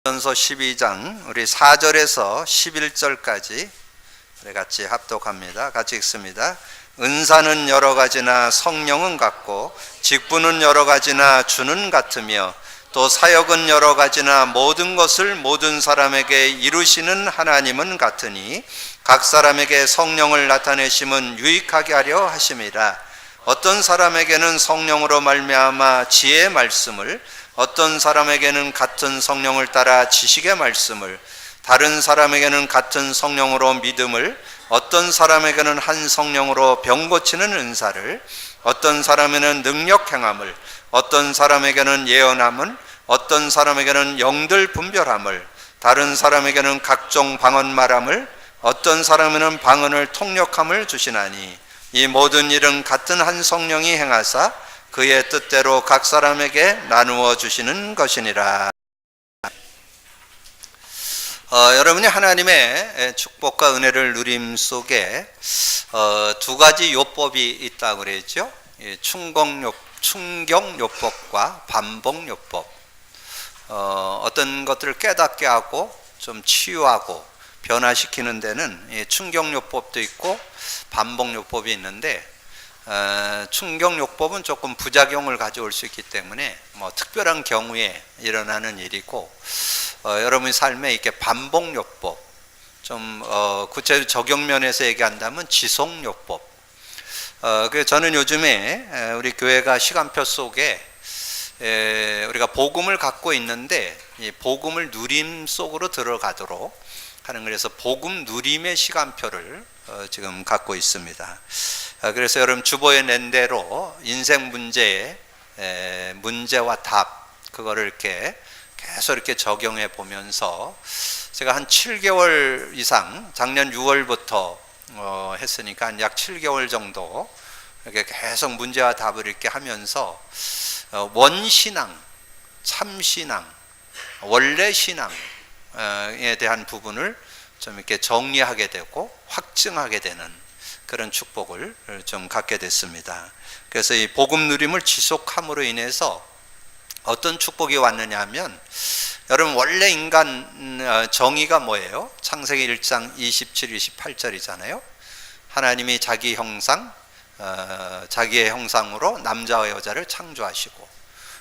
고린도전서 12장 우리 4절에서 11절까지 우리 같이 합독합니다. 같이 읽습니다. 은사는 여러 가지나 성령은 같고 직분은 여러 가지나 주는 같으며 또 사역은 여러 가지나 모든 것을 모든 사람에게 이루시는 하나님은 같으니 각 사람에게 성령을 나타내심은 유익하게 하려 하심이라. 어떤 사람에게는 성령으로 말미암아 지혜의 말씀을, 어떤 사람에게는 같은 성령을 따라 지식의 말씀을, 다른 사람에게는 같은 성령으로 믿음을, 어떤 사람에게는 한 성령으로 병 고치는 은사를, 어떤 사람에게는 능력 행함을, 어떤 사람에게는 예언함을, 어떤 사람에게는 영들 분별함을, 다른 사람에게는 각종 방언 말함을, 어떤 사람에게는 방언을 통역함을 주시나니 이 모든 일은 같은 한 성령이 행하사 그의 뜻대로 각 사람에게 나누어 주시는 것이니라. 여러분이 하나님의 축복과 은혜를 누림 속에 두 가지 요법이 있다고 그랬죠. 충격요법과 반복요법. 어떤 것들을 깨닫게 하고 좀 치유하고 변화시키는 데는 충격요법도 있고 반복요법이 있는데, 충격요법은 조금 부작용을 가져올 수 있기 때문에 특별한 경우에 일어나는 일이고, 여러분의 삶에 이렇게 반복요법, 좀 구체적 적용면에서 얘기한다면 지속요법. 그래서 저는 요즘에 우리 교회가 시간표 속에 우리가 복음을 갖고 있는데 이 복음을 누림 속으로 들어가도록 하는, 그래서 복음 누림의 시간표를 지금 갖고 있습니다. 그래서 여러분 주보에 낸 대로 인생 문제의 문제와 답, 그거를 이렇게 계속 이렇게 적용해 보면서 제가 한 7개월 이상, 작년 6월부터 했으니까 한 약 7개월 정도 이렇게 계속 문제와 답을 이렇게 하면서 원신앙, 참신앙, 원래 신앙에 대한 부분을 좀 이렇게 정리하게 되고 확증하게 되는 그런 축복을 좀 갖게 됐습니다. 그래서 이 복음 누림을 지속함으로 인해서 어떤 축복이 왔느냐 하면, 여러분 원래 인간 정의가 뭐예요? 창세기 1장 27, 28절이잖아요. 하나님이 자기 형상, 자기의 형상으로 남자와 여자를 창조하시고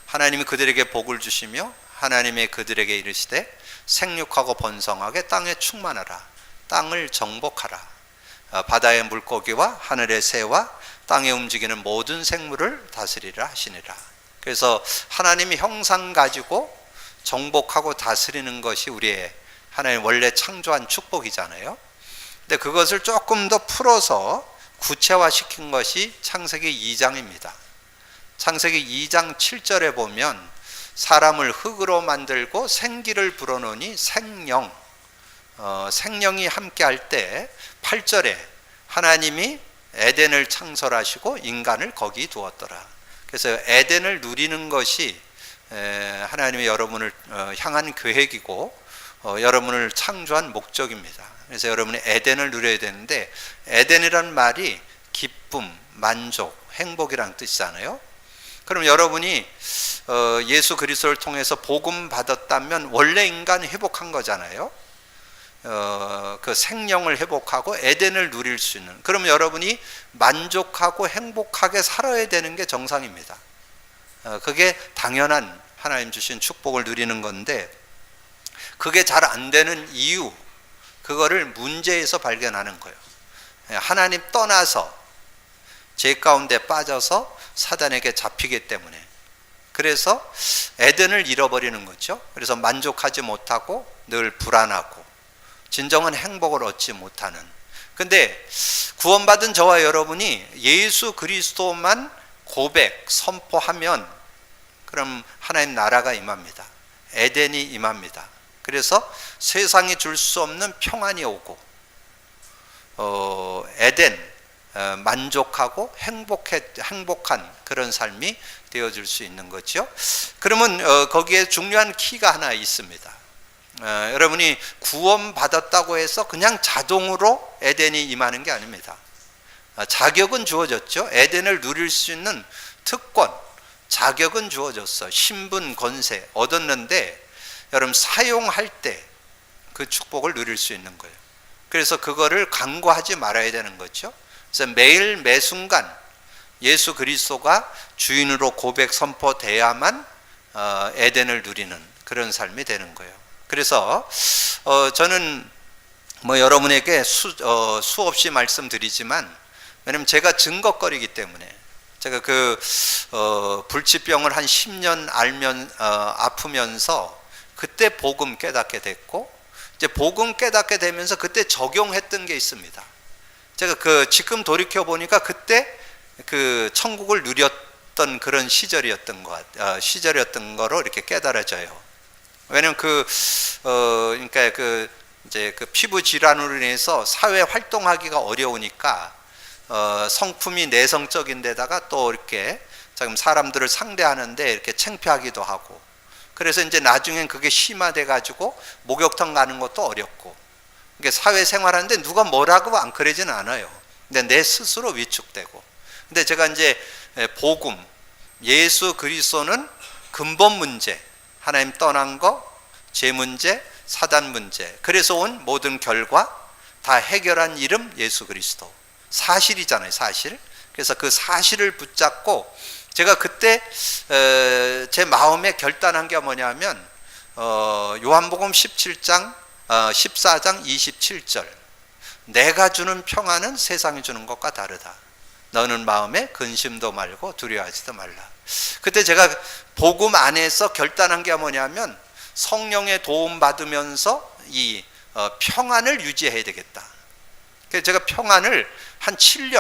하나님이 그들에게 복을 주시며 하나님이 그들에게 이르시되 생육하고 번성하게 땅에 충만하라, 땅을 정복하라, 바다의 물고기와 하늘의 새와 땅에 움직이는 모든 생물을 다스리라 하시니라. 그래서 하나님이 형상 가지고 정복하고 다스리는 것이 우리의 하나님 원래 창조한 축복이잖아요. 근데 그것을 조금 더 풀어서 구체화시킨 것이 창세기 2장입니다. 창세기 2장 7절에 보면 사람을 흙으로 만들고 생기를 불어넣으니 생령, 생령이 함께 할 때 8절에 하나님이 에덴을 창설하시고 인간을 거기 두었더라. 그래서 에덴을 누리는 것이 하나님이 여러분을 향한 계획이고 여러분을 창조한 목적입니다. 그래서 여러분이 에덴을 누려야 되는데, 에덴이라는 말이 기쁨, 만족, 행복이라는 뜻이잖아요. 그럼 여러분이 예수 그리스도를 통해서 복음 받았다면 원래 인간 회복한 거잖아요. 그 생명을 회복하고 에덴을 누릴 수 있는, 그럼 여러분이 만족하고 행복하게 살아야 되는 게 정상입니다. 그게 당연한 하나님 주신 축복을 누리는 건데, 그게 잘 안 되는 이유, 그거를 문제에서 발견하는 거예요. 하나님 떠나서 죄 가운데 빠져서 사단에게 잡히기 때문에, 그래서 에덴을 잃어버리는 거죠. 그래서 만족하지 못하고 늘 불안하고 진정한 행복을 얻지 못하는. 근데 구원받은 저와 여러분이 예수 그리스도만 고백, 선포하면 그럼 하나님 나라가 임합니다. 에덴이 임합니다. 그래서 세상이 줄 수 없는 평안이 오고 에덴, 만족하고 행복한 그런 삶이 되어질 수 있는 거죠. 그러면 거기에 중요한 키가 하나 있습니다. 여러분이 구원받았다고 해서 그냥 자동으로 에덴이 임하는 게 아닙니다. 자격은 주어졌죠. 에덴을 누릴 수 있는 특권, 자격은 주어졌어. 신분, 권세 얻었는데 여러분 사용할 때 그 축복을 누릴 수 있는 거예요. 그래서 그거를 간과하지 말아야 되는 거죠. 그래서 매일 매 순간 예수 그리스도가 주인으로 고백 선포돼야만 에덴을 누리는 그런 삶이 되는 거예요. 그래서 저는 뭐 여러분에게 수없이 말씀드리지만, 왜냐면 제가 증거거리기 때문에, 제가 그 불치병을 한 10년 아프면서 그때 복음 깨닫게 됐고, 이제 복음 깨닫게 되면서 그때 적용했던 게 있습니다. 제가 지금 돌이켜 보니까 그때 그 천국을 누렸던 그런 시절이었던 거로 이렇게 깨달아져요. 왜냐면 그러니까 이제 그 피부 질환으로 인해서 사회 활동하기가 어려우니까 성품이 내성적인 데다가 또 이렇게 지금 사람들을 상대하는데 이렇게 창피하기도 하고, 그래서 이제 나중엔 그게 심화돼 가지고 목욕탕 가는 것도 어렵고, 그러니까 사회생활하는데 누가 뭐라고 안 그러지는 않아요. 근데 내 스스로 위축되고. 근데 제가 이제 복음, 예수 그리스도는 근본 문제, 하나님 떠난 거, 죄 문제, 사단 문제, 그래서 온 모든 결과 다 해결한 이름 예수 그리스도. 사실이잖아요, 사실. 그래서 그 사실을 붙잡고 제가 그때 제 마음에 결단한 게 뭐냐면 요한복음 14장 27절, 내가 주는 평안은 세상이 주는 것과 다르다. 너는 마음에 근심도 말고 두려워하지도 말라. 그때 제가 복음 안에서 결단한 게 뭐냐면 성령의 도움 받으면서 이 평안을 유지해야 되겠다. 그래서 제가 평안을 한 7,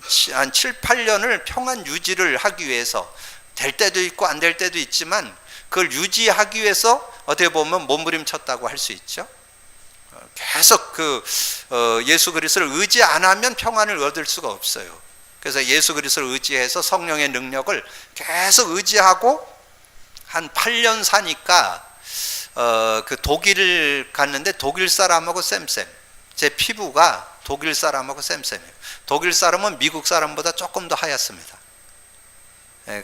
8년을 평안 유지를 하기 위해서, 될 때도 있고 안 될 때도 있지만 그걸 유지하기 위해서 어떻게 보면 몸부림쳤다고 할 수 있죠. 계속 예수 그리스도를 의지 안 하면 평안을 얻을 수가 없어요. 그래서 예수 그리스도를 의지해서 성령의 능력을 계속 의지하고 한 8년 사니까 그 독일을 갔는데 독일 사람하고 쌤쌤, 제 피부가 독일 사람하고 쌤쌤이에요. 독일 사람은 미국 사람보다 조금 더 하얗습니다.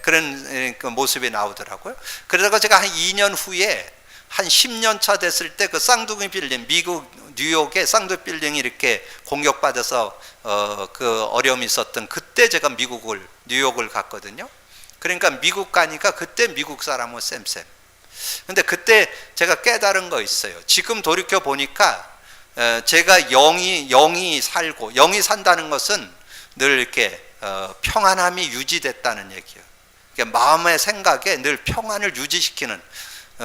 그런 모습이 나오더라고요. 그러다가 제가 한 2년 후에 한 10년 차 됐을 때 그 쌍둥이 빌딩, 미국 뉴욕의 쌍둥이 빌딩이 이렇게 공격받아서 그 어려움이 있었던 그때 제가 뉴욕을 갔거든요. 그러니까 미국 가니까 그때 미국 사람은 쌤쌤. 근데 그때 제가 깨달은 거 있어요. 지금 돌이켜 보니까 제가 영이 살고, 영이 산다는 것은 늘 이렇게 평안함이 유지됐다는 얘기예요. 그러니까 마음의 생각에 늘 평안을 유지시키는,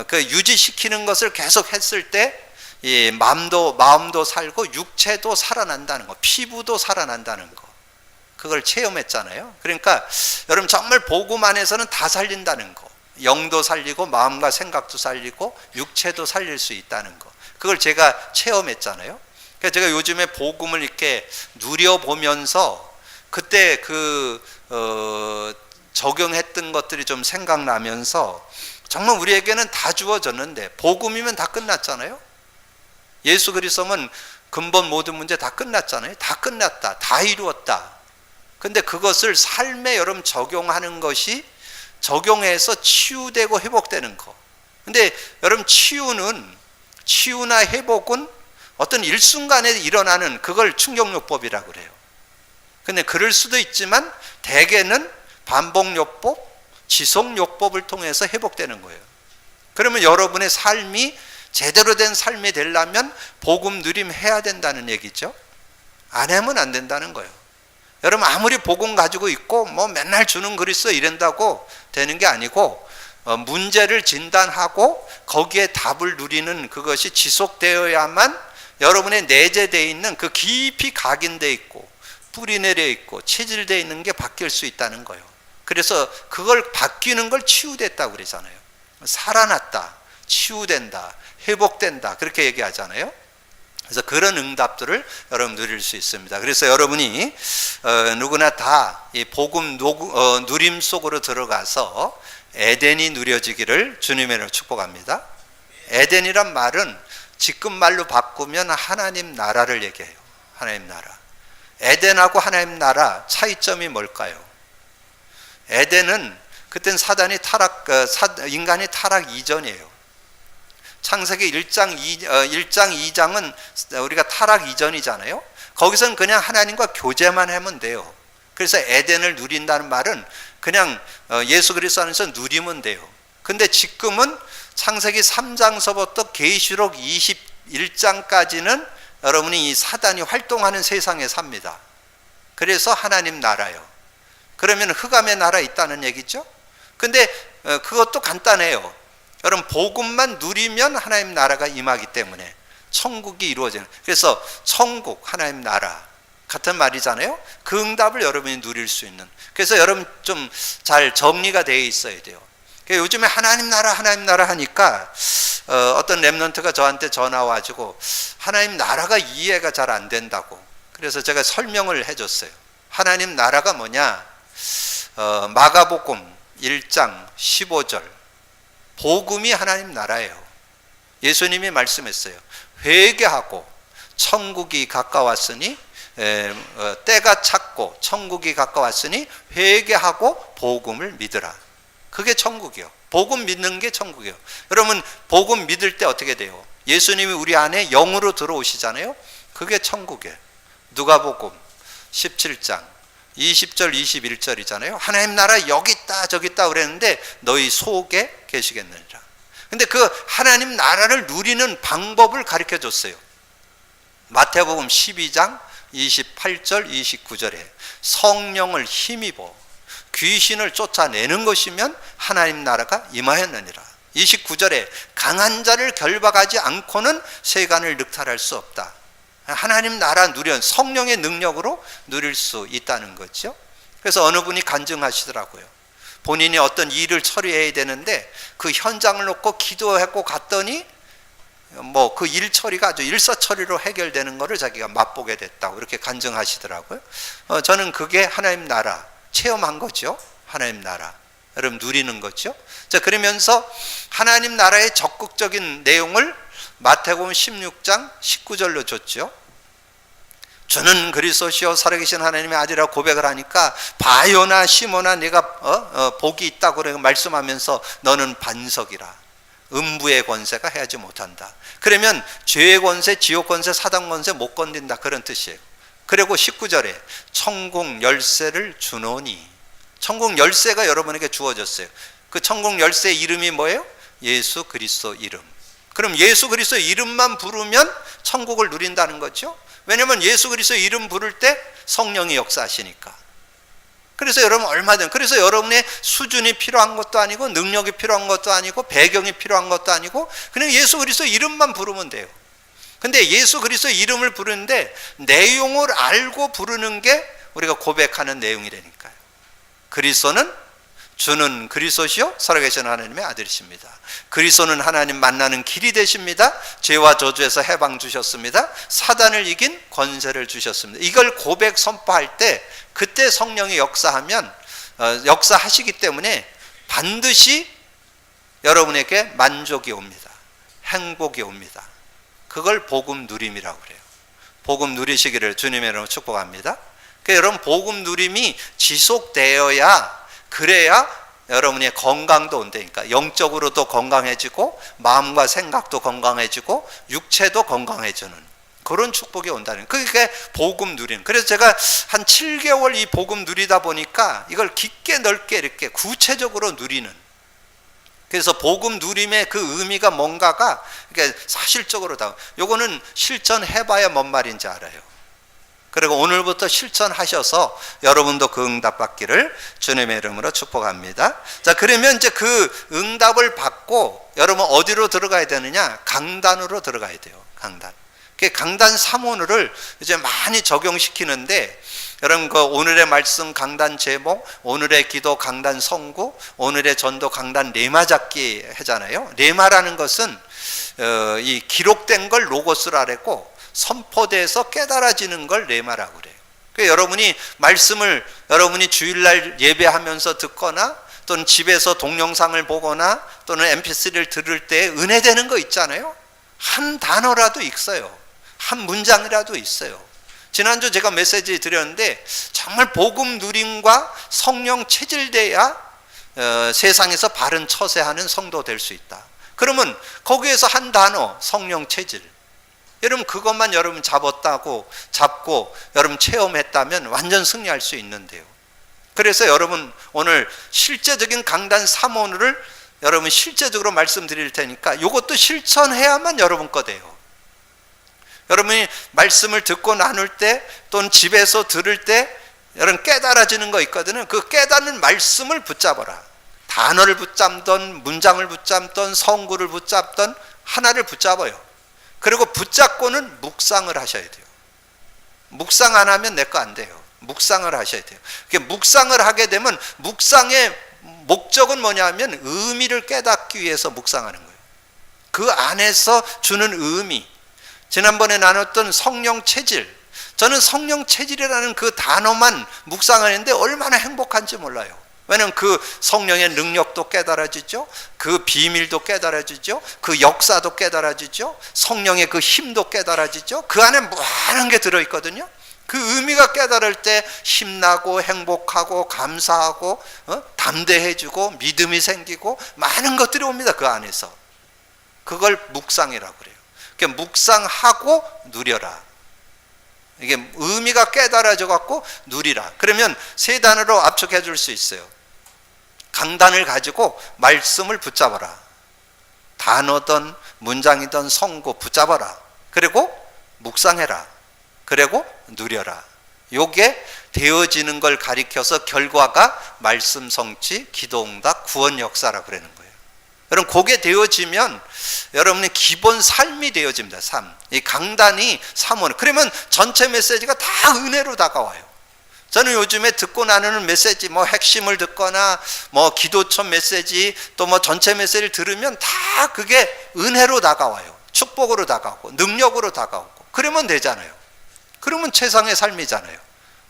그 유지시키는 것을 계속 했을 때 이 마음도 살고 육체도 살아난다는 거, 피부도 살아난다는 거, 그걸 체험했잖아요. 그러니까 여러분 정말 복음 안에서는 다 살린다는 거, 영도 살리고 마음과 생각도 살리고 육체도 살릴 수 있다는 거, 그걸 제가 체험했잖아요. 그래서 제가 요즘에 복음을 이렇게 누려보면서 그때 적용했던 것들이 좀 생각나면서, 정말 우리에게는 다 주어졌는데 복음이면 다 끝났잖아요. 예수 그리스도는 근본 모든 문제 다 끝났잖아요. 다 끝났다, 다 이루었다. 근데 그것을 삶에 여러분 적용하는 것이, 적용해서 치유되고 회복되는 거. 근데 여러분 치유나 회복은 어떤 일순간에 일어나는, 그걸 충격요법이라고 그래요. 근데 그럴 수도 있지만 대개는 반복요법, 지속요법을 통해서 회복되는 거예요. 그러면 여러분의 삶이 제대로 된 삶이 되려면 복음 누림 해야 된다는 얘기죠. 안 하면 안 된다는 거예요. 여러분 아무리 복음 가지고 있고 뭐 맨날 주는 그리스도 이런다고 되는 게 아니고, 문제를 진단하고 거기에 답을 누리는 그것이 지속되어야만 여러분의 내재되어 있는 그 깊이 각인되어 있고 뿌리 내려 있고 체질되어 있는 게 바뀔 수 있다는 거예요. 그래서 그걸 바뀌는 걸 치유됐다고 그러잖아요. 살아났다, 치유된다, 회복된다, 그렇게 얘기하잖아요. 그래서 그런 응답들을 여러분 누릴 수 있습니다. 그래서 여러분이 누구나 다 이 복음 누림 속으로 들어가서 에덴이 누려지기를 주님의 이름으로 축복합니다. 에덴이란 말은 지금 말로 바꾸면 하나님 나라를 얘기해요. 하나님 나라. 에덴하고 하나님 나라 차이점이 뭘까요? 에덴은 그땐 인간이 타락 이전이에요. 창세기 1장 2장은 우리가 타락 이전이잖아요. 거기서는 그냥 하나님과 교제만 하면 돼요. 그래서 에덴을 누린다는 말은 그냥 예수 그리스도 안에서 누리면 돼요. 근데 지금은 창세기 3장서부터 계시록 21장까지는 여러분이 이 사단이 활동하는 세상에 삽니다. 그래서 하나님 나라요. 그러면 흑암의 나라 있다는 얘기죠. 근데 그것도 간단해요. 여러분 복음만 누리면 하나님 나라가 임하기 때문에 천국이 이루어지는, 그래서 천국, 하나님 나라 같은 말이잖아요. 그 응답을 여러분이 누릴 수 있는, 그래서 여러분 좀 잘 정리가 되어 있어야 돼요. 요즘에 하나님 나라 하니까 어떤 랩런트가 저한테 전화 와가지고 하나님 나라가 이해가 잘 안 된다고. 그래서 제가 설명을 해줬어요. 하나님 나라가 뭐냐, 마가복음 1장 15절 복음이 하나님 나라예요. 예수님이 말씀했어요. 회개하고 천국이 가까웠으니 때가 찼고 천국이 가까웠으니 회개하고 복음을 믿으라. 그게 천국이요. 복음 믿는 게 천국이요. 여러분 복음 믿을 때 어떻게 돼요? 예수님이 우리 안에 영으로 들어오시잖아요. 그게 천국이에요. 누가복음 17장 20절 21절이잖아요. 하나님 나라 여기 있다 저기 있다 그랬는데 너희 속에 계시겠느니라. 근데 그 하나님 나라를 누리는 방법을 가르쳐 줬어요. 마태복음 12장 28절 29절에 성령을 힘입어 귀신을 쫓아내는 것이면 하나님 나라가 임하였느니라. 29절에 강한 자를 결박하지 않고는 세간을 늑탈할 수 없다. 하나님 나라 누려 성령의 능력으로 누릴 수 있다는 거죠. 그래서 어느 분이 간증하시더라고요. 본인이 어떤 일을 처리해야 되는데 그 현장을 놓고 기도했고 갔더니 뭐 그 일 처리가 아주 일사처리로 해결되는 것을 자기가 맛보게 됐다고 이렇게 간증하시더라고요. 저는 그게 하나님 나라 체험한 거죠. 하나님 나라 여러분 누리는 거죠. 자, 그러면서 하나님 나라의 적극적인 내용을 마태복음 16장 19절로 줬죠. 주는 그리스도시요 살아계신 하나님의 아들이라고 고백을 하니까 바요나 시몬아 네가 복이 있다고 그래 말씀하면서 너는 반석이라 음부의 권세가 해하지 못한다. 그러면 죄의 권세, 지옥 권세, 사단 권세 못 건든다 그런 뜻이에요. 그리고 19절에 천국 열쇠를 주노니, 천국 열쇠가 여러분에게 주어졌어요. 그 천국 열쇠의 이름이 뭐예요? 예수 그리스도 이름. 그럼 예수 그리스도 이름만 부르면 천국을 누린다는 거죠. 왜냐하면 예수 그리스도 이름 부를 때 성령이 역사하시니까. 그래서 여러분 얼마든, 그래서 여러분의 수준이 필요한 것도 아니고 능력이 필요한 것도 아니고 배경이 필요한 것도 아니고 그냥 예수 그리스도 이름만 부르면 돼요. 근데 예수 그리스도 이름을 부르는데 내용을 알고 부르는 게 우리가 고백하는 내용이라니까요. 그리스도는 주는 그리스도시요 살아계신 하나님의 아들이십니다. 그리스도는 하나님 만나는 길이 되십니다. 죄와 저주에서 해방 주셨습니다. 사단을 이긴 권세를 주셨습니다. 이걸 고백 선포할 때 그때 성령이 역사하면 역사하시기 때문에 반드시 여러분에게 만족이 옵니다. 행복이 옵니다. 그걸 복음 누림이라고 그래요. 복음 누리시기를 주님의 이름으로 축복합니다. 그러니까 여러분 복음 누림이 지속되어야, 그래야 여러분의 건강도 온다니까. 영적으로도 건강해지고 마음과 생각도 건강해지고 육체도 건강해지는 그런 축복이 온다는, 그게 복음 누리는. 그래서 제가 한 7개월 이 복음 누리다 보니까 이걸 깊게 넓게 이렇게 구체적으로 누리는, 그래서 복음 누림의 그 의미가 뭔가가 이렇게 사실적으로 다, 요거는 실천해봐야 뭔 말인지 알아요. 그리고 오늘부터 실천하셔서 여러분도 그 응답 받기를 주님의 이름으로 축복합니다. 자, 그러면 이제 그 응답을 받고 여러분 어디로 들어가야 되느냐? 강단으로 들어가야 돼요. 강단. 그 강단 사문을 이제 많이 적용시키는데, 여러분 그 오늘의 말씀 강단 제목, 오늘의 기도 강단 성구, 오늘의 전도 강단 레마 잡기 하잖아요. 레마라는 것은 이 기록된 걸 로고스라 그랬고, 선포돼서 깨달아지는 걸 레마라고 그래요. 그러니까 여러분이 말씀을 여러분이 주일날 예배하면서 듣거나 또는 집에서 동영상을 보거나 또는 mp3를 들을 때 은혜되는 거 있잖아요. 한 단어라도 있어요. 한 문장이라도 있어요. 지난주 제가 메시지 드렸는데 정말 복음 누림과 성령 체질돼야 세상에서 바른 처세하는 성도 될 수 있다. 그러면 거기에서 한 단어 성령 체질, 여러분 그것만 여러분 잡고 여러분 체험했다면 완전 승리할 수 있는데요. 그래서 여러분 오늘 실제적인 강단 3원을 여러분 실제적으로 말씀드릴 테니까 이것도 실천해야만 여러분 거 돼요. 여러분이 말씀을 듣고 나눌 때 또는 집에서 들을 때 여러분 깨달아지는 거 있거든요. 그 깨닫는 말씀을 붙잡아라. 단어를 붙잡던 문장을 붙잡던 성구를 붙잡던 하나를 붙잡아요. 그리고 붙잡고는 묵상을 하셔야 돼요. 묵상 안 하면 내 거 안 돼요. 묵상을 하셔야 돼요. 묵상을 하게 되면 묵상의 목적은 뭐냐면 의미를 깨닫기 위해서 묵상하는 거예요. 그 안에서 주는 의미, 지난번에 나눴던 성령 체질, 저는 성령 체질이라는 그 단어만 묵상하는데 얼마나 행복한지 몰라요. 왜냐하면 그 성령의 능력도 깨달아지죠. 그 비밀도 깨달아지죠. 그 역사도 깨달아지죠. 성령의 그 힘도 깨달아지죠. 그 안에 많은 게 들어있거든요. 그 의미가 깨달을 때 힘나고 행복하고 감사하고 담대해지고 믿음이 생기고 많은 것들이 옵니다. 그 안에서. 그걸 묵상이라고 그래요. 그러니까 묵상하고 누려라. 이게 의미가 깨달아져 갖고 누리라. 그러면 세 단어로 압축해 줄 수 있어요. 강단을 가지고 말씀을 붙잡아라. 단어든 문장이든 성구 붙잡아라. 그리고 묵상해라. 그리고 누려라. 요게 되어지는 걸 가리켜서 결과가 말씀 성취, 기도응답, 구원 역사라고 그러는 거예요. 여러분 그게 되어지면 여러분의 기본 삶이 되어집니다. 삶. 이 강단이 3원. 그러면 전체 메시지가 다 은혜로 다가와요. 저는 요즘에 듣고 나누는 메시지, 핵심을 듣거나 기도처 메시지 또 전체 메시지를 들으면 다 그게 은혜로 다가와요. 축복으로 다가오고 능력으로 다가오고 그러면 되잖아요. 그러면 최상의 삶이잖아요.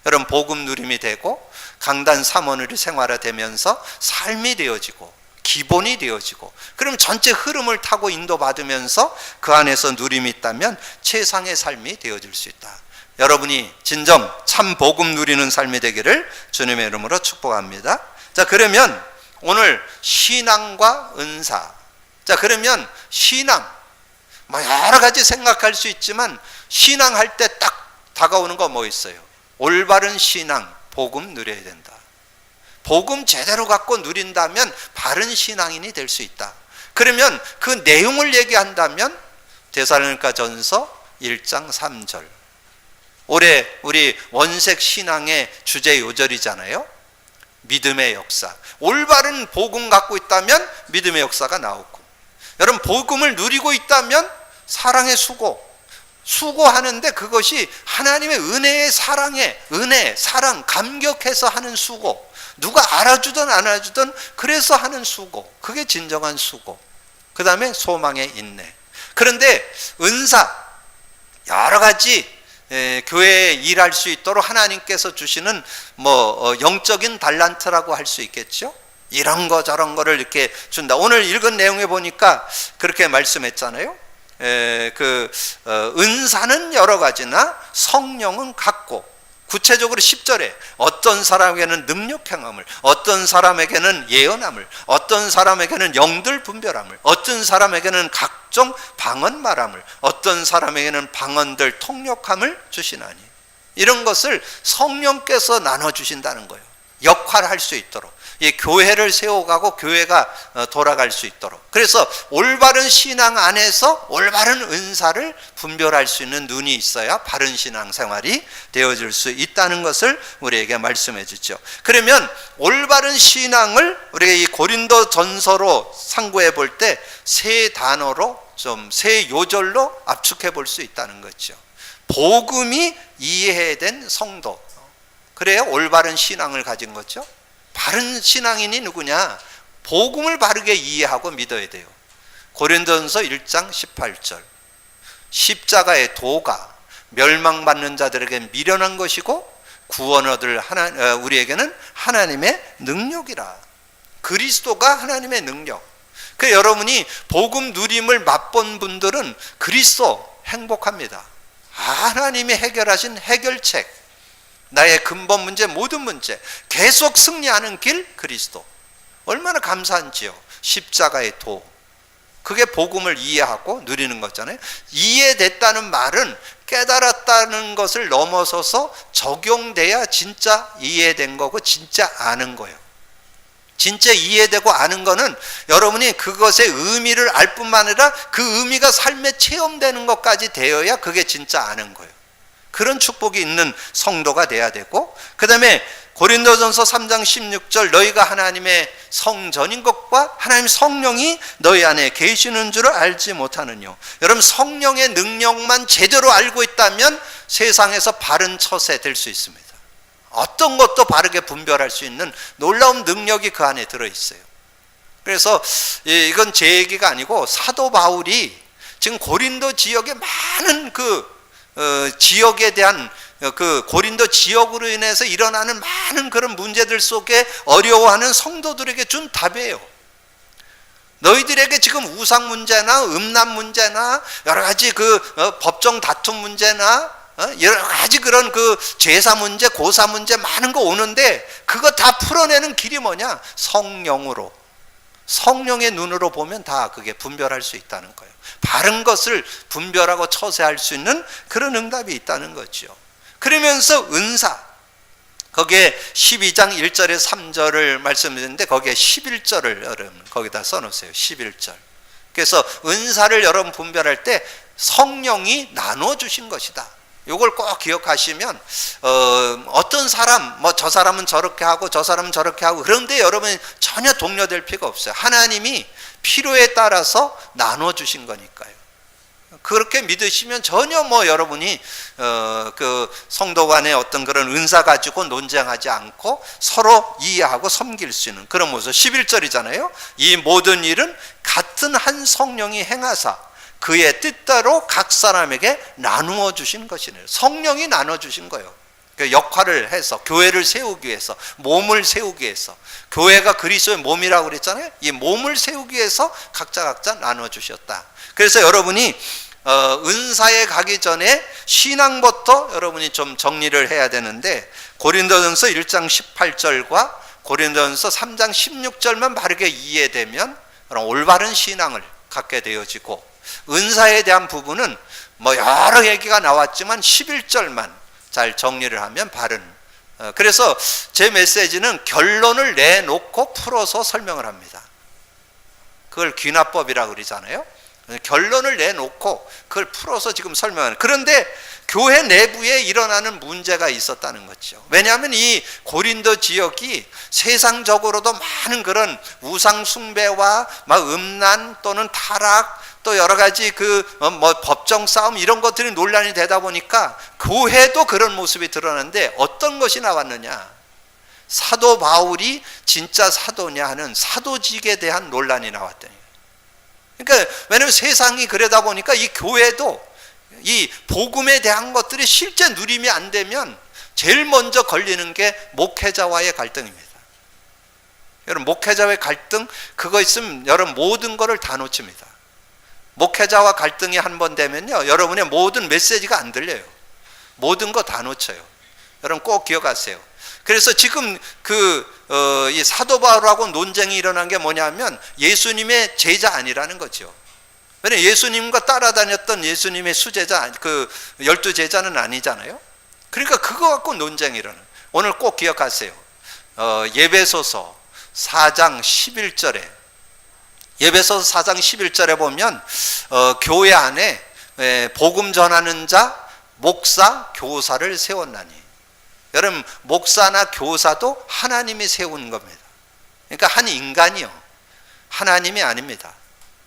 여러분 복음 누림이 되고 강단 3원을 생활화되면서 삶이 되어지고 기본이 되어지고 그럼 전체 흐름을 타고 인도받으면서 그 안에서 누림이 있다면 최상의 삶이 되어질 수 있다. 여러분이 진정 참 복음 누리는 삶이 되기를 주님의 이름으로 축복합니다. 자, 그러면 오늘 신앙과 은사. 자, 그러면 신앙 여러 가지 생각할 수 있지만 신앙할 때 딱 다가오는 거 뭐 있어요? 올바른 신앙, 복음 누려야 된다. 복음 제대로 갖고 누린다면 바른 신앙인이 될 수 있다. 그러면 그 내용을 얘기한다면 데살로니가전서 1장 3절. 올해 우리 원색 신앙의 주제 요절이잖아요. 믿음의 역사. 올바른 복음 갖고 있다면 믿음의 역사가 나오고, 여러분 복음을 누리고 있다면 사랑의 수고하는데 그것이 하나님의 은혜의 은혜, 사랑, 감격해서 하는 수고, 누가 알아주든 안 알아주든 그래서 하는 수고, 그게 진정한 수고. 그 다음에 소망의 인내. 그런데 은사, 여러 가지 교회에 일할 수 있도록 하나님께서 주시는 영적인 달란트라고 할 수 있겠죠. 이런 거 저런 거를 이렇게 준다. 오늘 읽은 내용에 보니까 그렇게 말씀했잖아요. 은사는 여러 가지나 성령은 같고, 구체적으로 10절에 어떤 사람에게는 능력 행함을, 어떤 사람에게는 예언함을, 어떤 사람에게는 영들 분별함을, 어떤 사람에게는 각종 방언 말함을, 어떤 사람에게는 방언들 통역함을 주시나니, 이런 것을 성령께서 나눠주신다는 거예요. 역할할 수 있도록, 이 교회를 세워가고 교회가 돌아갈 수 있도록. 그래서 올바른 신앙 안에서 올바른 은사를 분별할 수 있는 눈이 있어야 바른 신앙 생활이 되어질 수 있다는 것을 우리에게 말씀해 주죠. 그러면 올바른 신앙을 우리가 이 고린도 전서로 상고해 볼 때 세 단어로 세 요절로 압축해 볼 수 있다는 거죠. 복음이 이해된 성도, 그래야 올바른 신앙을 가진 거죠. 바른 신앙인이 누구냐? 복음을 바르게 이해하고 믿어야 돼요. 고린도전서 1장 18절. 십자가의 도가 멸망받는 자들에게 미련한 것이고 구원 얻을 우리에게는 하나님의 능력이라. 그리스도가 하나님의 능력. 그 여러분이 복음 누림을 맛본 분들은 그리스도 행복합니다. 하나님이 해결하신 해결책, 나의 근본 문제, 모든 문제 계속 승리하는 길 그리스도. 얼마나 감사한지요. 십자가의 도. 그게 복음을 이해하고 누리는 거잖아요. 이해됐다는 말은 깨달았다는 것을 넘어서서 적용돼야 진짜 이해된 거고 진짜 아는 거예요. 진짜 이해되고 아는 거는 여러분이 그것의 의미를 알 뿐만 아니라 그 의미가 삶에 체험되는 것까지 되어야 그게 진짜 아는 거예요. 그런 축복이 있는 성도가 돼야 되고, 그 다음에 고린도전서 3장 16절 너희가 하나님의 성전인 것과 하나님 성령이 너희 안에 계시는 줄을 알지 못하느뇨. 여러분, 성령의 능력만 제대로 알고 있다면 세상에서 바른 처세 될 수 있습니다. 어떤 것도 바르게 분별할 수 있는 놀라운 능력이 그 안에 들어있어요. 그래서 이건 제 얘기가 아니고 사도 바울이 지금 고린도 지역의 많은 지역에 대한 그 고린도 지역으로 인해서 일어나는 많은 그런 문제들 속에 어려워하는 성도들에게 준 답이에요. 너희들에게 지금 우상 문제나 음란 문제나 여러 가지 법정 다툼 문제나 여러 가지 그런 제사 문제, 고사 문제 많은 거 오는데 그거 다 풀어내는 길이 뭐냐? 성령으로. 성령의 눈으로 보면 다 그게 분별할 수 있다는 거예요. 바른 것을 분별하고 처세할 수 있는 그런 응답이 있다는 거죠. 그러면서 은사, 거기에 12장 1절에 3절을 말씀드렸는데 거기에 11절을 여러분 거기다 써놓으세요. 11절. 그래서 은사를 여러분 분별할 때 성령이 나눠주신 것이다. 요걸 꼭 기억하시면 어떤 사람 저 사람은 저렇게 하고 저 사람은 저렇게 하고 그런데 여러분이 전혀 동료될 필요가 없어요. 하나님이 필요에 따라서 나눠주신 거니까요. 그렇게 믿으시면 전혀 여러분이 성도 간의 어떤 그런 은사 가지고 논쟁하지 않고 서로 이해하고 섬길 수 있는 그런 모습. 11절이잖아요. 이 모든 일은 같은 한 성령이 행하사 그의 뜻대로 각 사람에게 나누어 주신 것이네요. 성령이 나눠 주신 거예요. 그 역할을 해서 교회를 세우기 위해서, 몸을 세우기 위해서, 교회가 그리스도의 몸이라고 그랬잖아요. 이 몸을 세우기 위해서 각자 나눠 주셨다. 그래서 여러분이 은사에 가기 전에 신앙부터 여러분이 좀 정리를 해야 되는데, 고린도전서 1장 18절과 고린도전서 3장 16절만 바르게 이해되면 올바른 신앙을 갖게 되어지고, 은사에 대한 부분은 여러 얘기가 나왔지만 11절만 잘 정리를 하면 바른. 그래서 제 메시지는 결론을 내놓고 풀어서 설명을 합니다. 그걸 귀납법이라고 그러잖아요. 결론을 내놓고 그걸 풀어서 지금 설명하는. 그런데 교회 내부에 일어나는 문제가 있었다는 거죠. 왜냐하면 이 고린도 지역이 세상적으로도 많은 그런 우상 숭배와 음란 또는 타락 또 여러 가지 법정 싸움 이런 것들이 논란이 되다 보니까 교회도 그런 모습이 드러나는데 어떤 것이 나왔느냐? 사도 바울이 진짜 사도냐 하는 사도직에 대한 논란이 나왔더니. 그러니까 왜냐하면 세상이 그러다 보니까 이 교회도 이 복음에 대한 것들이 실제 누림이 안 되면 제일 먼저 걸리는 게 목회자와의 갈등입니다. 여러분, 목회자와의 갈등 그거 있으면 여러분 모든 거를 다 놓칩니다. 목회자와 갈등이 한 번 되면요, 여러분의 모든 메시지가 안 들려요. 모든 거 다 놓쳐요. 여러분 꼭 기억하세요. 그래서 지금 이 사도 바울하고 논쟁이 일어난 게 뭐냐면 예수님의 제자 아니라는 거죠. 왜냐면 예수님과 따라다녔던 예수님의 수제자, 12제자는 아니잖아요. 그러니까 그거 갖고 논쟁이 일어나요. 오늘 꼭 기억하세요. 예배소서 4장 11절에 예배소서 4장 11절에 보면 교회 안에 복음 전하는 자, 목사, 교사를 세웠나니. 여러분, 목사나 교사도 하나님이 세운 겁니다. 그러니까 한 인간이요, 하나님이 아닙니다.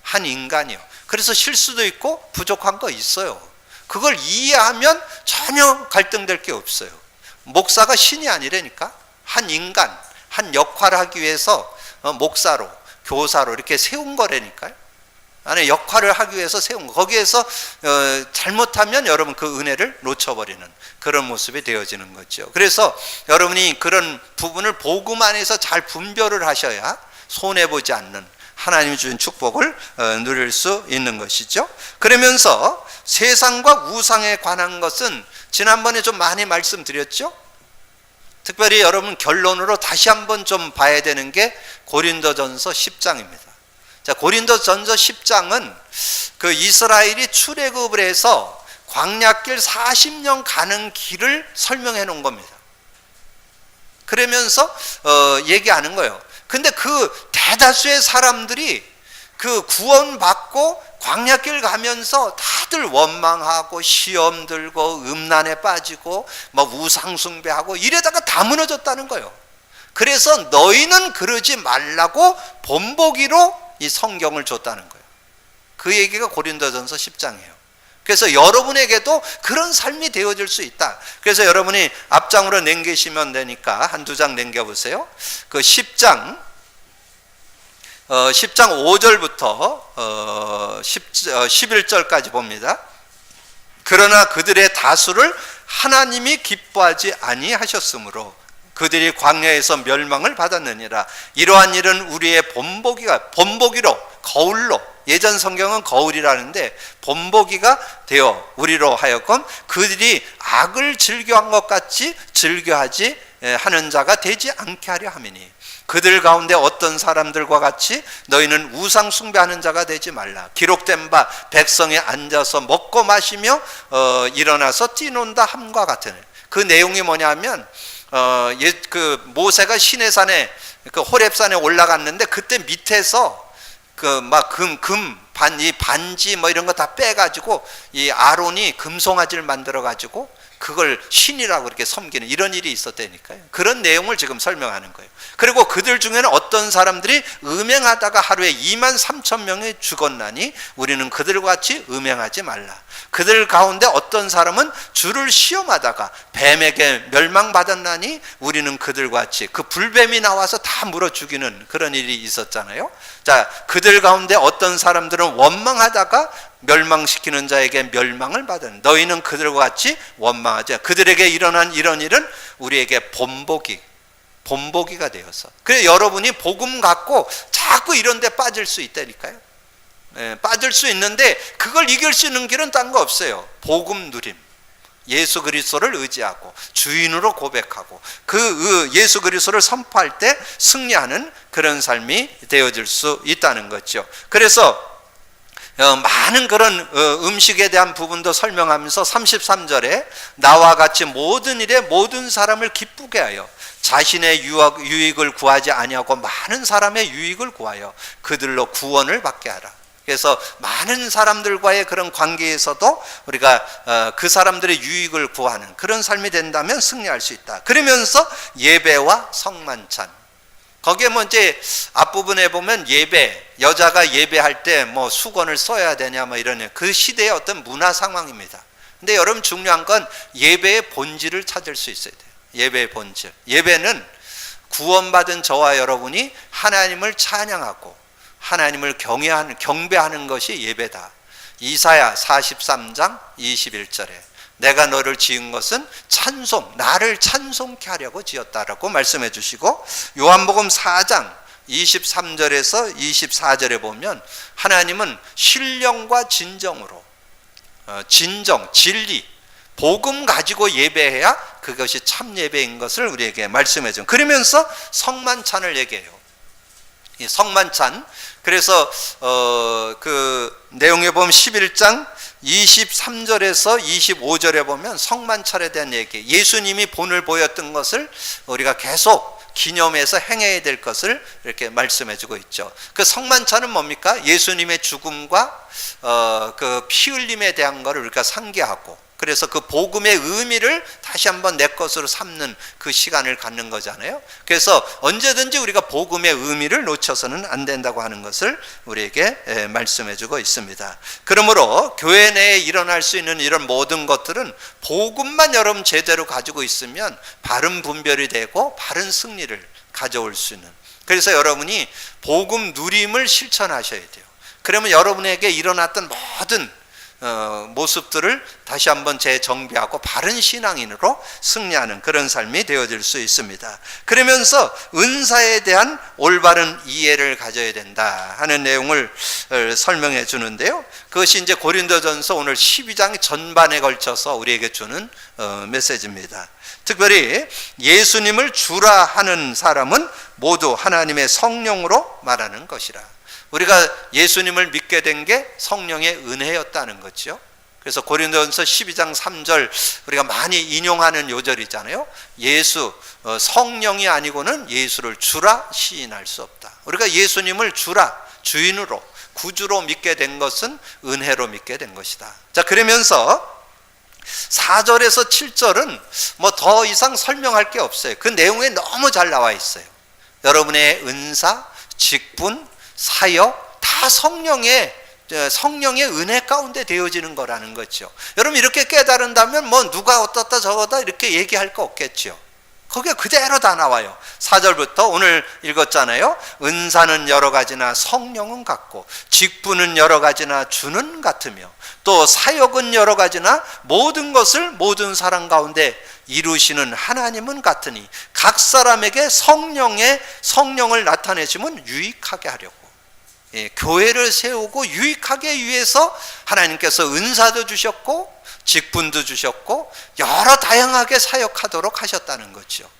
한 인간이요. 그래서 실수도 있고 부족한 거 있어요. 그걸 이해하면 전혀 갈등될 게 없어요. 목사가 신이 아니라니까. 한 인간, 한 역할을 하기 위해서 목사로, 교사로 이렇게 세운 거라니까요. 안에 역할을 하기 위해서 세운 거. 거기에서 잘못하면 여러분 그 은혜를 놓쳐버리는 그런 모습이 되어지는 거죠. 그래서 여러분이 그런 부분을 복음 안에서 잘 분별을 하셔야 손해보지 않는 하나님이 주신 축복을 누릴 수 있는 것이죠. 그러면서 세상과 우상에 관한 것은 지난번에 좀 많이 말씀드렸죠. 특별히 여러분 결론으로 다시 한번 좀 봐야 되는 게 고린도전서 10장입니다. 자, 고린도전서 10장은 그 이스라엘이 출애굽을 해서 광야길 40년 가는 길을 설명해 놓은 겁니다. 그러면서 얘기하는 거예요. 근데 그 대다수의 사람들이 그 구원받고 광야길 가면서 다들 원망하고 시험 들고 음란에 빠지고 뭐 우상숭배하고 이래다가 다 무너졌다는 거예요. 그래서 너희는 그러지 말라고 본보기로 이 성경을 줬다는 거예요. 그 얘기가 고린도전서 10장이에요. 그래서 여러분에게도 그런 삶이 되어질 수 있다. 그래서 여러분이 앞장으로 남기시면 되니까 한두 장 남겨보세요. 그 10장 5절부터 11절까지 봅니다. 그러나 그들의 다수를 하나님이 기뻐하지 아니하셨으므로 그들이 광야에서 멸망을 받았느니라. 이러한 일은 우리의 본보기로 거울로, 예전 성경은 거울이라는데 본보기가 되어 우리로 하여금 그들이 악을 즐겨한 것 같이 즐겨하지 하는 자가 되지 않게 하려 함이니 그들 가운데 어떤 사람들과 같이 너희는 우상 숭배하는 자가 되지 말라. 기록된 바 백성이 앉아서 먹고 마시며 일어나서 뛰논다 함과 같으니. 그 내용이 뭐냐면 그 모세가 시내산에 그 호렙산에 올라갔는데 그때 밑에서 그 막 이 반지 뭐 이런 거 다 빼가지고 이 아론이 금송아지를 만들어 가지고 그걸 신이라고 이렇게 섬기는 이런 일이 있었다니까요. 그런 내용을 지금 설명하는 거예요. 그리고 그들 중에는 어떤 사람들이 음행하다가 하루에 23,000명이 죽었나니 우리는 그들과 같이 음행하지 말라. 그들 가운데 어떤 사람은 주를 시험하다가 뱀에게 멸망받았나니 우리는 그들과 같이 그 불뱀이 나와서 다 물어 죽이는 그런 일이 있었잖아요. 자, 그들 가운데 어떤 사람들은 원망하다가 멸망시키는 자에게 멸망을 받은 너희는 그들과 같이 원망하지. 그들에게 일어난 이런 일은 우리에게 본보기가 되어서. 그래 여러분이 복음 갖고 자꾸 이런 데 빠질 수 있다니까요. 빠질 수 있는데 그걸 이길 수 있는 길은 딴 거 없어요. 복음 누림, 예수 그리스도를 의지하고 주인으로 고백하고 그 예수 그리스도를 선포할 때 승리하는 그런 삶이 되어질 수 있다는 거죠. 그래서 많은 그런 음식에 대한 부분도 설명하면서 33절에 나와 같이 모든 일에 모든 사람을 기쁘게 하여 자신의 유익을 구하지 아니하고 많은 사람의 유익을 구하여 그들로 구원을 받게 하라. 그래서 많은 사람들과의 그런 관계에서도 우리가 그 사람들의 유익을 구하는 그런 삶이 된다면 승리할 수 있다. 그러면서 예배와 성만찬, 거기에 뭐 이제 앞부분에 보면 예배, 여자가 예배할 때 뭐 수건을 써야 되냐 뭐 이런 그 시대의 어떤 문화 상황입니다. 근데 여러분 중요한 건 예배의 본질을 찾을 수 있어야 돼요. 예배의 본질. 예배는 구원받은 저와 여러분이 하나님을 찬양하고 하나님을 경배하는 것이 예배다. 이사야 43장 21절에 내가 너를 지은 것은 나를 찬송케 하려고 지었다라고 말씀해 주시고, 요한복음 4장 23절에서 24절에 보면 하나님은 신령과 진정으로 진리, 복음 가지고 예배해야 그것이 참 예배인 것을 우리에게 말씀해 준. 그러면서 성만찬을 얘기해요. 이 성만찬, 그래서 그 내용에 보면 11장 23절에서 25절에 보면 성만찬에 대한 얘기, 예수님이 본을 보였던 것을 우리가 계속 기념해서 행해야 될 것을 이렇게 말씀해 주고 있죠. 그 성만찬은 뭡니까? 예수님의 죽음과 그 피 흘림에 대한 것을 우리가 상기하고, 그래서 그 복음의 의미를 다시 한번 내 것으로 삼는 그 시간을 갖는 거잖아요. 그래서 언제든지 우리가 복음의 의미를 놓쳐서는 안 된다고 하는 것을 우리에게 말씀해 주고 있습니다. 그러므로 교회 내에 일어날 수 있는 이런 모든 것들은 복음만 여러분 제대로 가지고 있으면 바른 분별이 되고 바른 승리를 가져올 수 있는, 그래서 여러분이 복음 누림을 실천하셔야 돼요. 그러면 여러분에게 일어났던 모든 모습들을 다시 한번 재정비하고 바른 신앙인으로 승리하는 그런 삶이 되어질 수 있습니다. 그러면서 은사에 대한 올바른 이해를 가져야 된다 하는 내용을 설명해 주는데요. 그것이 이제 고린도전서 오늘 12장 전반에 걸쳐서 우리에게 주는 메시지입니다. 특별히 예수님을 주라 하는 사람은 모두 하나님의 성령으로 말하는 것이라. 우리가 예수님을 믿게 된 게 성령의 은혜였다는 거죠. 그래서 고린도전서 12장 3절 우리가 많이 인용하는 요절이잖아요. 예수, 성령이 아니고는 예수를 주라 시인할 수 없다. 우리가 예수님을 주라, 주인으로, 구주로 믿게 된 것은 은혜로 믿게 된 것이다. 자, 그러면서 4절에서 7절은 뭐 더 이상 설명할 게 없어요. 그 내용에 너무 잘 나와 있어요. 여러분의 은사, 직분, 사역 다 성령의 은혜 가운데 되어지는 거라는 거죠. 여러분 이렇게 깨달은다면 뭐 누가 어떻다 저거다 이렇게 얘기할 거 없겠죠. 거기에 그대로 다 나와요. 4절부터 오늘 읽었잖아요. 은사는 여러 가지나 성령은 같고, 직분은 여러 가지나 주는 같으며, 또 사역은 여러 가지나 모든 것을 모든 사람 가운데 이루시는 하나님은 같으니 각 사람에게 성령을 나타내시면 유익하게 하려고. 교회를 세우고 유익하게 위해서 하나님께서 은사도 주셨고 직분도 주셨고 여러 다양하게 사역하도록 하셨다는 거죠.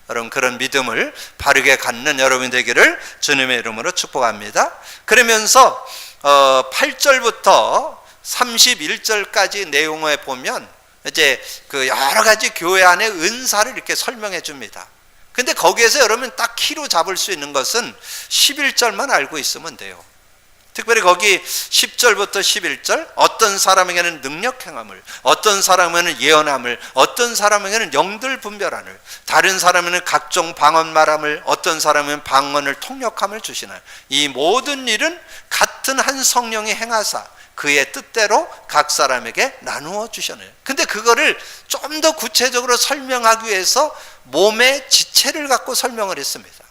여러분 그런 믿음을 바르게 갖는 여러분이 되기를 주님의 이름으로 축복합니다. 그러면서 8절부터 31절까지 내용을 보면 이제 그 여러 가지 교회 안의 은사를 이렇게 설명해 줍니다. 근데 거기에서 여러분 딱 키로 잡을 수 있는 것은 11절만 알고 있으면 돼요. 특별히 거기 10절부터 11절 어떤 사람에게는 능력 행함을, 어떤 사람에게는 예언함을, 어떤 사람에게는 영들 분별함을, 다른 사람에게는 각종 방언 말함을, 어떤 사람은 방언을 통역함을 주시나 이 모든 일은 같은 한 성령이 행하사 그의 뜻대로 각 사람에게 나누어 주셨네요. 근데 그거를 좀 더 구체적으로 설명하기 위해서 몸의 지체를 갖고 설명을 했습니다.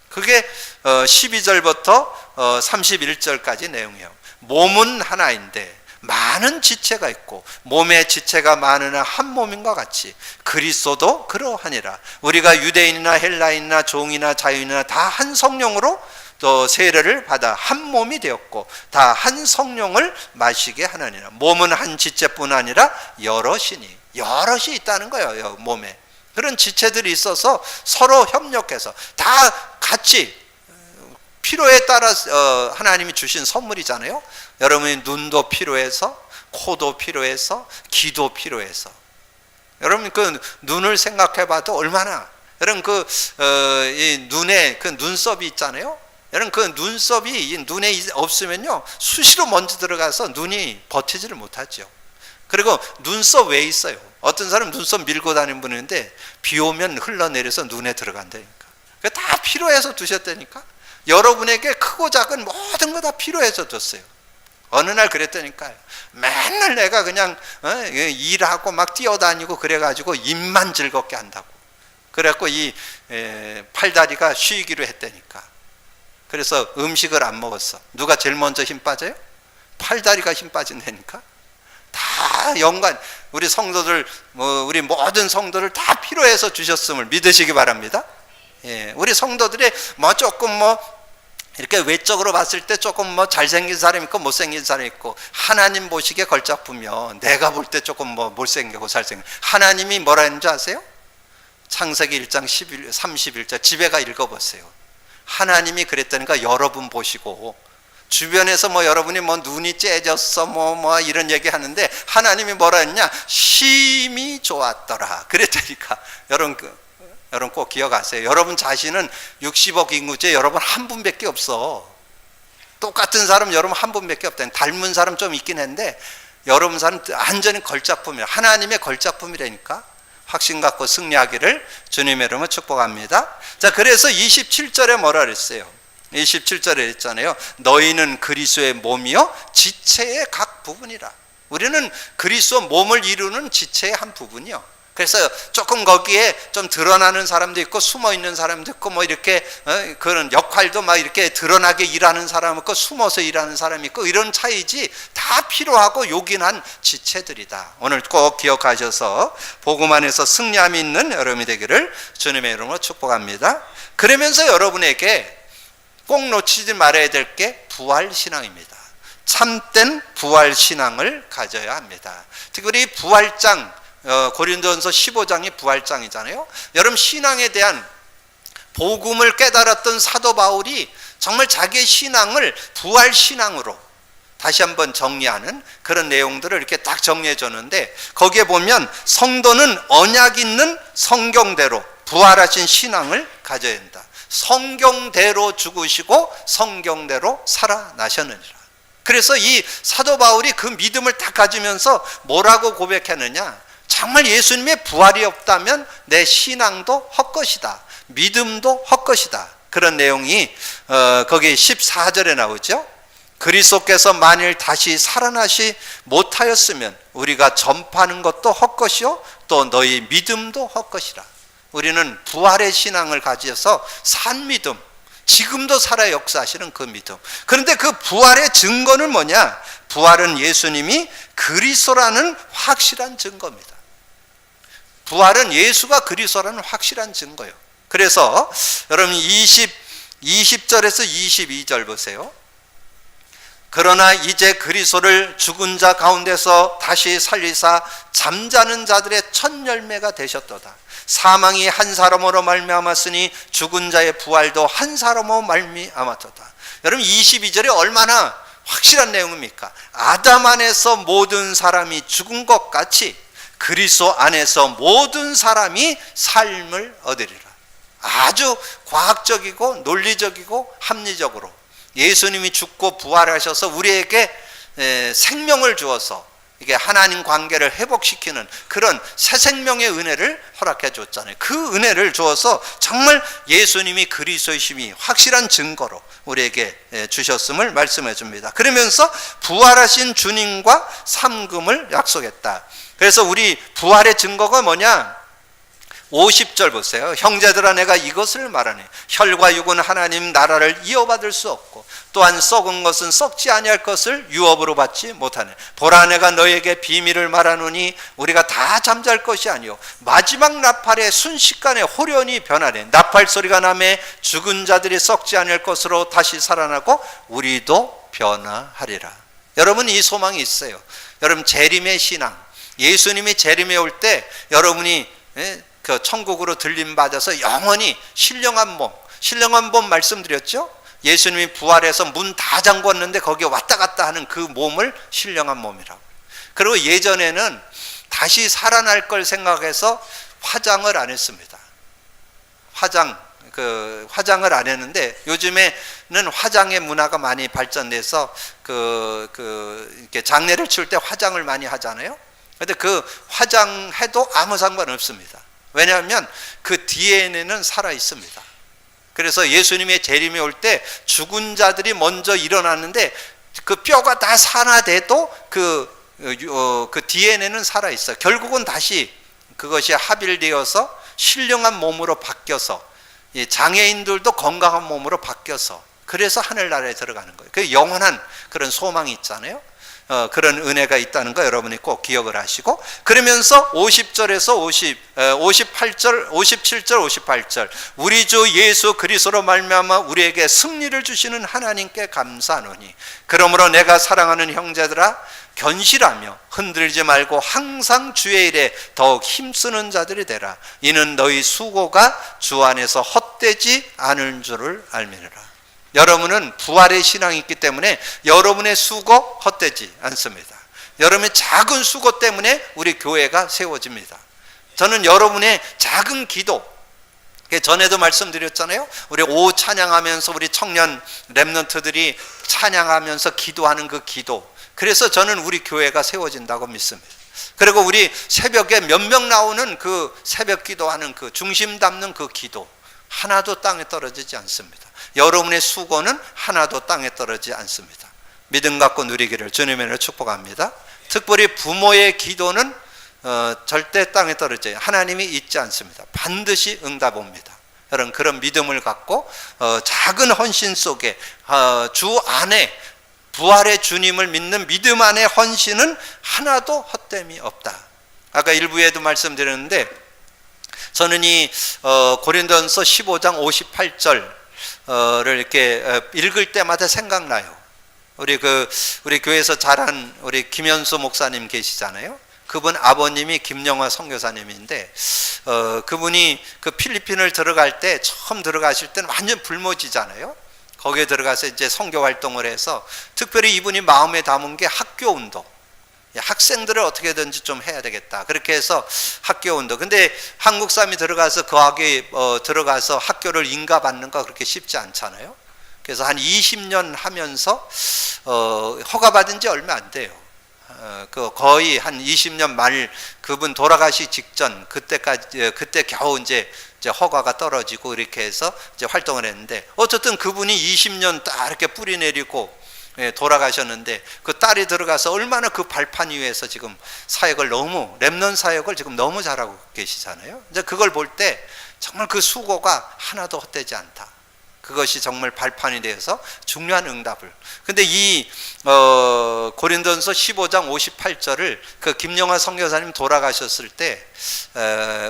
그게 12절부터 31절까지 내용이에요. 몸은 하나인데 많은 지체가 있고 몸의 지체가 많으나 한 몸인 것 같이 그리스도도 그러하니라. 우리가 유대인이나 헬라인이나 종이나 자유인이나 다 한 성령으로 또 세례를 받아 한 몸이 되었고 다 한 성령을 마시게 하느니라. 몸은 한 지체뿐 아니라 여럿이 있다는 거예요. 몸에 그런 지체들이 있어서 서로 협력해서 다 같이 필요에 따라 하나님이 주신 선물이잖아요. 여러분이 눈도 필요해서, 코도 필요해서, 귀도 필요해서. 여러분 그 눈을 생각해봐도 얼마나 여러분 이 눈에 그 눈썹이 있잖아요. 여러분 그 눈썹이 이 눈에 없으면요 수시로 먼지 들어가서 눈이 버티지를 못하죠. 그리고 눈썹 왜 있어요? 어떤 사람 눈썹 밀고 다니는 분인데 비 오면 흘러내려서 눈에 들어간다니까. 그게 다 필요해서 두셨다니까. 여러분에게 크고 작은 모든 거 다 필요해서 뒀어요. 어느 날 그랬다니까요. 맨날 내가 그냥 일하고 막 뛰어다니고 그래가지고 입만 즐겁게 한다고. 그래갖고 이 팔다리가 쉬기로 했다니까. 그래서 음식을 안 먹었어. 누가 제일 먼저 힘 빠져요? 팔다리가 힘 빠진다니까. 다 연관 우리 성도들 우리 모든 성도를 다 필요해서 주셨음을 믿으시기 바랍니다. 우리 성도들이 조금 이렇게 외적으로 봤을 때 조금 잘생긴 사람 있고 못생긴 사람 있고 하나님 보시기에 걸작품이요. 내가 볼 때 조금 못생기고 잘생긴 하나님이 뭐라 했는지 아세요? 창세기 1장 31절 집에 가 읽어보세요. 하나님이 그랬다니까 여러분 보시고 주변에서 여러분이 눈이 째졌어 이런 얘기 하는데 하나님이 뭐라 했냐? 심히 좋았더라 그랬다니까. 여러분 꼭 기억하세요. 여러분 자신은 60억 인구제 여러분 한 분밖에 없어. 똑같은 사람 여러분 한 분밖에 없다. 닮은 사람 좀 있긴 한데 여러분 사람 완전히 걸작품이라. 하나님의 걸작품이라니까. 확신 갖고 승리하기를 주님의 이름으로 축복합니다. 자, 그래서 27절에 뭐라 그랬어요? 27절에 했잖아요. 너희는 그리스도의 몸이요 지체의 각 부분이라. 우리는 그리스도 몸을 이루는 지체의 한 부분이요. 그래서 조금 거기에 좀 드러나는 사람도 있고 숨어 있는 사람도 있고 이렇게 그런 역할도 막 이렇게 드러나게 일하는 사람 있고 숨어서 일하는 사람이 있고 이런 차이지 다 필요하고 요긴한 지체들이다. 오늘 꼭 기억하셔서 복음 안에서 승리함이 있는 여러분이 되기를 주님의 이름으로 축복합니다. 그러면서 여러분에게 꼭 놓치지 말아야 될 게 부활신앙입니다. 참된 부활신앙을 가져야 합니다. 특별히 부활장 고린도전서 15장이 부활장이잖아요. 여러분 신앙에 대한 복음을 깨달았던 사도 바울이 정말 자기의 신앙을 부활 신앙으로 다시 한번 정리하는 그런 내용들을 이렇게 딱 정리해 줬는데, 거기에 보면 성도는 언약 있는 성경대로 부활하신 신앙을 가져야 한다. 성경대로 죽으시고 성경대로 살아나셨느니라. 그래서 이 사도 바울이 그 믿음을 딱 가지면서 뭐라고 고백했느냐? 정말 예수님의 부활이 없다면 내 신앙도 헛것이다, 믿음도 헛것이다. 그런 내용이 거기 14절에 나오죠. 그리스도께서 만일 다시 살아나시 못하였으면 우리가 전파하는 것도 헛것이요 또 너희 믿음도 헛것이라. 우리는 부활의 신앙을 가져서 산 믿음, 지금도 살아 역사하시는 그 믿음. 그런데 그 부활의 증거는 뭐냐? 부활은 예수님이 그리스도라는 확실한 증거입니다. 부활은 예수가 그리스도라는 확실한 증거예요. 그래서 여러분 20절에서 22절 보세요. 그러나 이제 그리스도를 죽은 자 가운데서 다시 살리사 잠자는 자들의 첫 열매가 되셨도다. 사망이 한 사람으로 말미암았으니 죽은 자의 부활도 한 사람으로 말미암았도다. 여러분 22절이 얼마나 확실한 내용입니까? 아담 안에서 모든 사람이 죽은 것 같이 그리스도 안에서 모든 사람이 삶을 얻으리라. 아주 과학적이고 논리적이고 합리적으로 예수님이 죽고 부활하셔서 우리에게 생명을 주어서 이게 하나님 관계를 회복시키는 그런 새 생명의 은혜를 허락해 줬잖아요. 그 은혜를 주어서 정말 예수님이 그리스도이심이 확실한 증거로 우리에게 주셨음을 말씀해 줍니다. 그러면서 부활하신 주님과 삼금을 약속했다. 그래서 우리 부활의 증거가 뭐냐? 50절 보세요. 형제들아 내가 이것을 말하니 혈과 육은 하나님 나라를 이어받을 수 없고 또한 썩은 것은 썩지 아니할 것을 유업으로 받지 못하네. 보라 내가 너에게 비밀을 말하노니 우리가 다 잠잘 것이 아니요 마지막 나팔의 순식간에 호련히 변하네. 나팔 소리가 나매 죽은 자들이 썩지 아니할 것으로 다시 살아나고 우리도 변화하리라. 여러분 이 소망이 있어요. 여러분 재림의 신앙, 예수님이 재림에 올 때 여러분이 그 천국으로 들림받아서 영원히 신령한 몸 말씀드렸죠? 예수님이 부활해서 문 다 잠궜는데 거기에 왔다 갔다 하는 그 몸을 신령한 몸이라고. 그리고 예전에는 다시 살아날 걸 생각해서 화장을 안 했습니다. 화장을 안 했는데 요즘에는 화장의 문화가 많이 발전돼서 이렇게 장례를 치를 때 화장을 많이 하잖아요. 근데 그 화장해도 아무 상관 없습니다. 왜냐하면 그 DNA는 살아 있습니다. 그래서 예수님의 재림에 올 때 죽은 자들이 먼저 일어났는데 그 뼈가 다 산화돼도 그 DNA는 살아 있어요. 결국은 다시 그것이 합일되어서 신령한 몸으로 바뀌어서 장애인들도 건강한 몸으로 바뀌어서 그래서 하늘나라에 들어가는 거예요. 그 영원한 그런 소망이 있잖아요. 그런 은혜가 있다는 거 여러분이 꼭 기억을 하시고, 그러면서 50절에서 57절 58절 우리 주 예수 그리스도로 말미암아 우리에게 승리를 주시는 하나님께 감사하노니 그러므로 내가 사랑하는 형제들아 견실하며 흔들지 말고 항상 주의 일에 더욱 힘쓰는 자들이 되라. 이는 너희 수고가 주 안에서 헛되지 않은 줄을 알미니라. 여러분은 부활의 신앙이 있기 때문에 여러분의 수고 헛되지 않습니다. 여러분의 작은 수고 때문에 우리 교회가 세워집니다. 저는 여러분의 작은 기도, 전에도 말씀드렸잖아요. 우리 오후 찬양하면서 우리 청년 랩런트들이 찬양하면서 기도하는 그 기도, 그래서 저는 우리 교회가 세워진다고 믿습니다. 그리고 우리 새벽에 몇 명 나오는 그 새벽 기도하는 그 중심 담는 그 기도 하나도 땅에 떨어지지 않습니다. 여러분의 수고는 하나도 땅에 떨어지지 않습니다. 믿음 갖고 누리기를 주님의 축복합니다. 특별히 부모의 기도는 절대 땅에 떨어져요. 하나님이 잊지 않습니다. 반드시 응답합니다. 여러분 그런 믿음을 갖고 작은 헌신 속에 주 안에 부활의 주님을 믿는 믿음 안에 헌신은 하나도 헛됨이 없다. 아까 일부에도 말씀드렸는데 저는 이 고린도전서 15장 58절을 이렇게 읽을 때마다 생각나요. 우리 교회에서 자란 우리 김현수 목사님 계시잖아요. 그분 아버님이 김영화 선교사님인데 그분이 그 필리핀을 들어갈 때 처음 들어가실 때는 완전 불모지잖아요. 거기에 들어가서 이제 선교 활동을 해서 특별히 이분이 마음에 담은 게 학교 운동. 학생들을 어떻게든지 좀 해야 되겠다. 그렇게 해서 학교 운동. 근데 한국 사람이 들어가서 거기에 들어가서 학교를 인가받는 거 그렇게 쉽지 않잖아요. 그래서 한 20년 하면서 허가받은 지 얼마 안 돼요. 그 거의 한 20년 말 그분 돌아가시 직전 그때 겨우 이제 허가가 떨어지고 이렇게 해서 이제 활동을 했는데, 어쨌든 그분이 20년 딱 이렇게 뿌리 내리고 돌아가셨는데, 그 딸이 들어가서 얼마나 그 발판 위에서 지금 사역을 렘넌트 사역을 지금 너무 잘하고 계시잖아요. 이제 그걸 볼 때 정말 그 수고가 하나도 헛되지 않다. 그것이 정말 발판이 되어서 중요한 응답을. 근데 이 고린도전서 15장 58절을 그 김영하 선교사님 돌아가셨을 때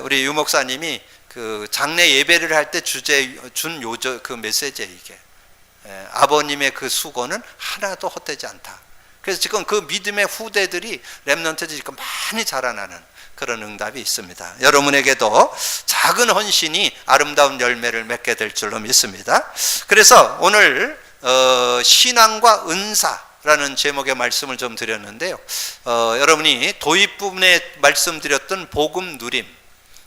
우리 유 목사님이 그 장례 예배를 할 때 준 그 메시지예요, 이게. 아버님의 그 수고는 하나도 헛되지 않다. 그래서 지금 그 믿음의 후대들이 렘넌트들이 지금 많이 자라나는 그런 응답이 있습니다. 여러분에게도 작은 헌신이 아름다운 열매를 맺게 될 줄로 믿습니다. 그래서 오늘 신앙과 은사라는 제목의 말씀을 좀 드렸는데요. 여러분이 도입 부분에 말씀드렸던 복음 누림,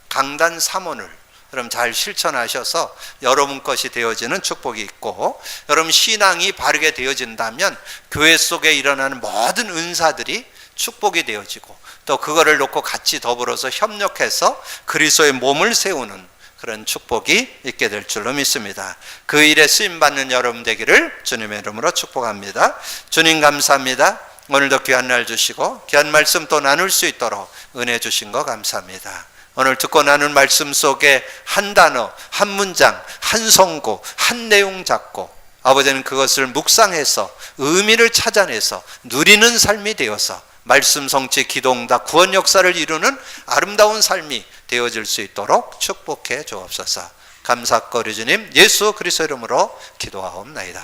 강단 3원을 여러분 잘 실천하셔서 여러분 것이 되어지는 축복이 있고, 여러분 신앙이 바르게 되어진다면 교회 속에 일어나는 모든 은사들이 축복이 되어지고, 또 그거를 놓고 같이 더불어서 협력해서 그리스도의 몸을 세우는 그런 축복이 있게 될 줄로 믿습니다. 그 일에 쓰임받는 여러분 되기를 주님의 이름으로 축복합니다. 주님 감사합니다. 오늘도 귀한 날 주시고 귀한 말씀 또 나눌 수 있도록 은혜 주신 거 감사합니다. 오늘 듣고 나눈 말씀 속에 한 단어, 한 문장, 한 성구, 한 내용 잡고 아버지는 그것을 묵상해서 의미를 찾아내서 누리는 삶이 되어서 말씀 성취 기도응답 구원 역사를 이루는 아름다운 삶이 되어질 수 있도록 축복해 주옵소서. 감사거리 주님 예수 그리스도 이름으로 기도하옵나이다.